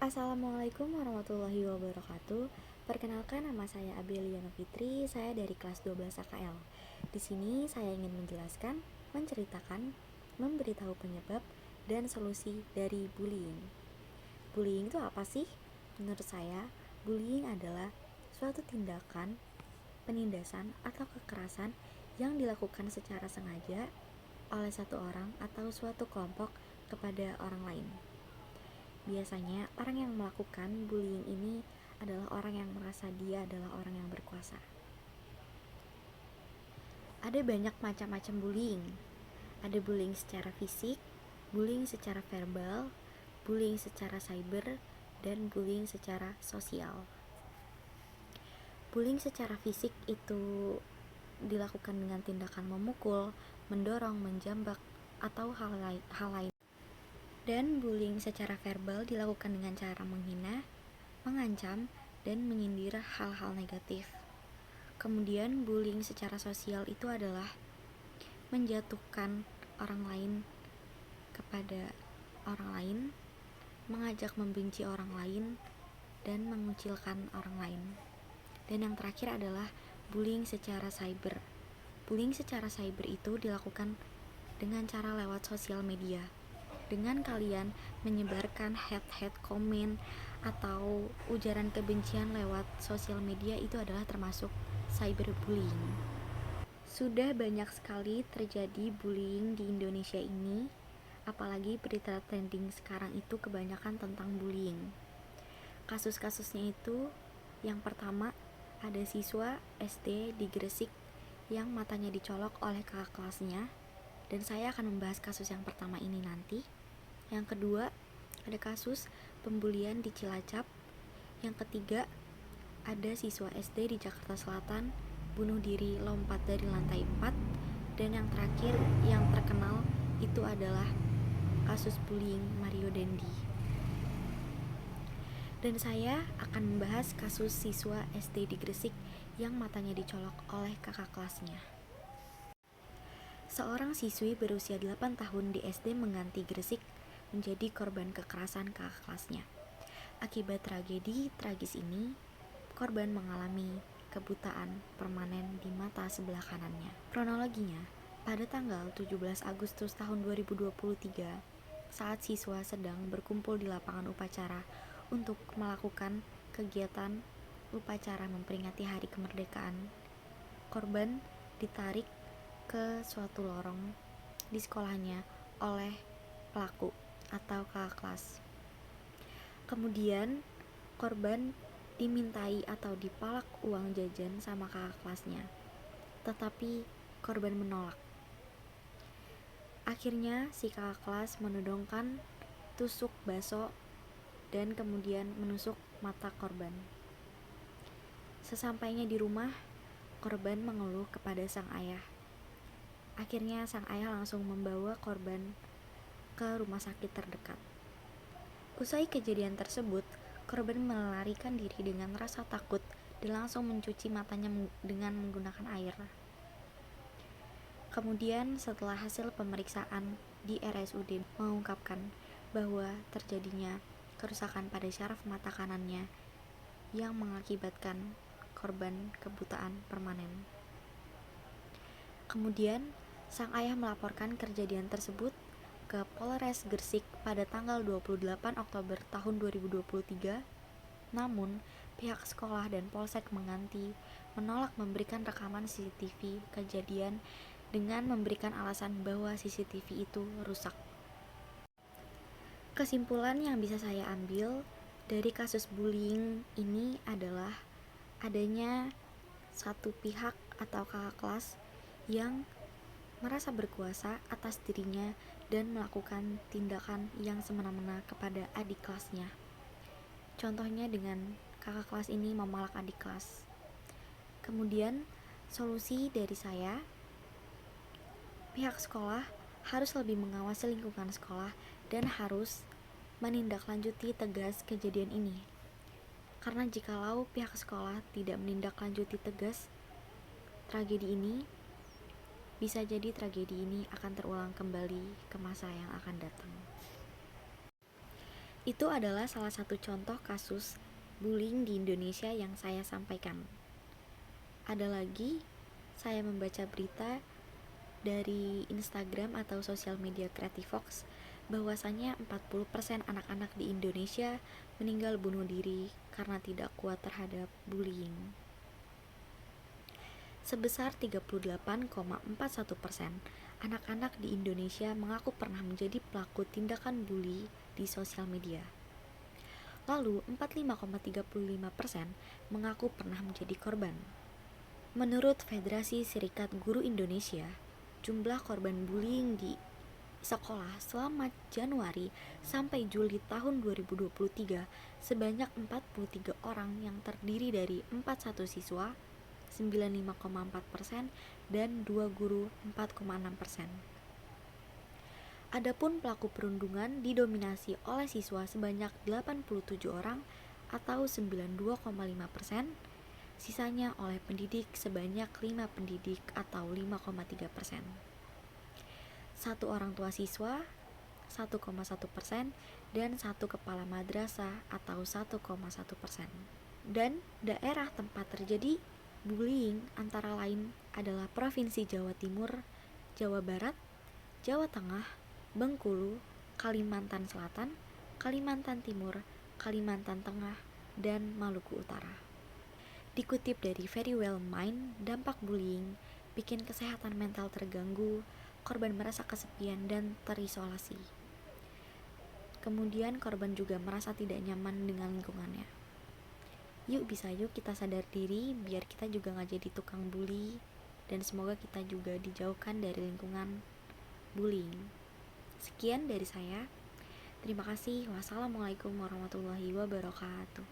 Assalamualaikum warahmatullahi wabarakatuh. Perkenalkan, nama saya Abeliana Fitri, saya dari kelas 12 AKL. Di sini saya ingin menjelaskan, menceritakan, memberitahu penyebab dan solusi dari bullying. Bullying itu apa sih? Menurut saya, bullying adalah suatu tindakan, penindasan atau kekerasan yang dilakukan secara sengaja oleh satu orang atau suatu kelompok kepada orang lain. Biasanya orang yang melakukan bullying ini adalah orang yang merasa dia adalah orang yang berkuasa. Ada banyak macam-macam bullying. Ada bullying secara fisik, bullying secara verbal, bullying secara cyber, dan bullying secara sosial. Bullying secara fisik itu dilakukan dengan tindakan memukul, mendorong, menjambak, atau hal lain. Dan bullying secara verbal dilakukan dengan cara menghina, mengancam, dan menyindir hal-hal negatif. Kemudian bullying secara sosial itu adalah menjatuhkan orang lain kepada orang lain, mengajak membenci orang lain, dan mengucilkan orang lain. Dan yang terakhir adalah bullying secara cyber. Bullying secara cyber itu dilakukan dengan cara lewat sosial media. Dengan kalian menyebarkan hate komen atau ujaran kebencian lewat sosial media, itu adalah termasuk cyberbullying. Sudah banyak sekali terjadi bullying di Indonesia ini, apalagi berita trending sekarang itu kebanyakan tentang bullying. Kasus-kasusnya itu, yang pertama ada siswa SD di Gresik yang matanya dicolok oleh kakak kelasnya, dan saya akan membahas kasus yang pertama ini nanti. Yang kedua, ada kasus pembulian di Cilacap. Yang ketiga, ada siswa SD di Jakarta Selatan bunuh diri lompat dari lantai 4. Dan yang terakhir, yang terkenal itu adalah kasus bullying Mario Dendi. Dan saya akan membahas kasus siswa SD di Gresik yang matanya dicolok oleh kakak kelasnya. Seorang siswi berusia 8 tahun di SD Mengganti Gresik menjadi korban kekerasan kakak kelasnya. Akibat tragedi tragis ini, korban mengalami kebutaan permanen di mata sebelah kanannya. Kronologinya, pada tanggal 17 Agustus tahun 2023, saat siswa sedang berkumpul di lapangan upacara untuk melakukan kegiatan upacara memperingati Hari Kemerdekaan, korban ditarik ke suatu lorong di sekolahnya oleh pelaku atau kakak kelas. Kemudian korban dimintai atau dipalak uang jajan sama kakak kelasnya, tetapi korban menolak. Akhirnya si kakak kelas menodongkan tusuk bakso dan kemudian menusuk mata korban. Sesampainya di rumah, korban mengeluh kepada sang ayah. Akhirnya sang ayah langsung membawa korban ke rumah sakit terdekat. Usai kejadian tersebut, korban melarikan diri dengan rasa takut dan langsung mencuci matanya dengan menggunakan air. Kemudian setelah hasil pemeriksaan di RSUD mengungkapkan bahwa terjadinya kerusakan pada syaraf mata kanannya yang mengakibatkan korban kebutaan permanen. Kemudian sang ayah melaporkan kejadian tersebut ke Polres Gresik pada tanggal 28 Oktober tahun 2023. Namun, pihak sekolah dan Polsek Mengganti menolak memberikan rekaman CCTV kejadian dengan memberikan alasan bahwa CCTV itu rusak. Kesimpulan yang bisa saya ambil dari kasus bullying ini adalah adanya satu pihak atau kakak kelas yang merasa berkuasa atas dirinya dan melakukan tindakan yang semena-mena kepada adik kelasnya. Contohnya dengan kakak kelas ini memalak adik kelas. Kemudian solusi dari saya, pihak sekolah harus lebih mengawasi lingkungan sekolah dan harus menindaklanjuti tegas kejadian ini. Karena jikalau pihak sekolah tidak menindaklanjuti tegas tragedi ini, bisa jadi tragedi ini akan terulang kembali ke masa yang akan datang. Itu adalah salah satu contoh kasus bullying di Indonesia yang saya sampaikan. Ada lagi, saya membaca berita dari Instagram atau sosial media Creativox bahwasanya 40% anak-anak di Indonesia meninggal bunuh diri karena tidak kuat terhadap bullying. Sebesar 38,41% anak-anak di Indonesia mengaku pernah menjadi pelaku tindakan bully di sosial media. Lalu 45,35% mengaku pernah menjadi korban. Menurut Federasi Serikat Guru Indonesia, jumlah korban bullying di sekolah selama Januari sampai Juli tahun 2023 sebanyak 43 orang yang terdiri dari 41 siswa 95,4% dan 2 guru 4,6%. Adapun pelaku perundungan didominasi oleh siswa sebanyak 87 orang atau 92,5%, sisanya oleh pendidik sebanyak 5 pendidik atau 5,3%. 1 orang tua siswa 1,1% dan 1 kepala madrasah atau 1,1%. Dan daerah tempat terjadi bullying antara lain adalah Provinsi Jawa Timur, Jawa Barat, Jawa Tengah, Bengkulu, Kalimantan Selatan, Kalimantan Timur, Kalimantan Tengah, dan Maluku Utara. Dikutip dari Very Well Mind, dampak bullying bikin kesehatan mental terganggu, korban merasa kesepian dan terisolasi. Kemudian korban juga merasa tidak nyaman dengan lingkungannya. Yuk kita sadar diri biar kita juga gak jadi tukang bully, dan semoga kita juga dijauhkan dari lingkungan bullying. Sekian dari saya. Terima kasih. Wassalamualaikum warahmatullahi wabarakatuh.